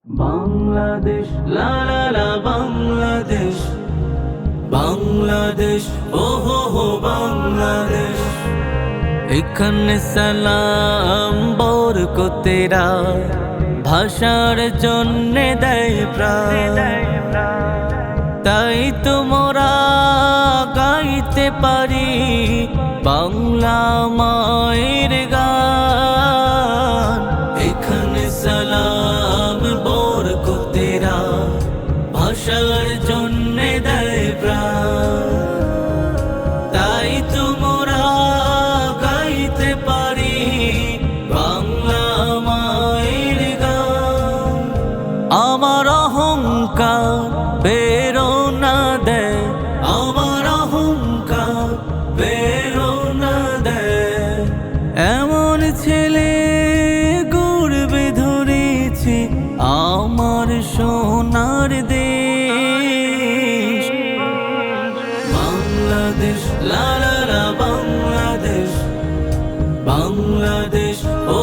বাংলাদেশ লা লা লা বাংলাদেশ, বাংলাদেশ ও হো হো বাংলাদেশ। এখানে সালাম বরকতেরা ভাষার জন্যে দেয় প্রাণ, তাই তো মোরা গাইতে পারি বাংলা মায়ের গান। এখানে সালাম বরকতেরা ভাষার জন্যে দেয় প্রাণ, তাই তো মোরা গাইতে পারি বাংলা মায়ের গান। আমার অহংকার প্রেরণা দেয়, আমার অহংকার প্রেরণা দেয়, এমন ছেলে গর্বে ধরেছি আমার সোনার দেশ। বাংলাদেশ লা লা লা বাংলাদেশ, বাংলাদেশ ও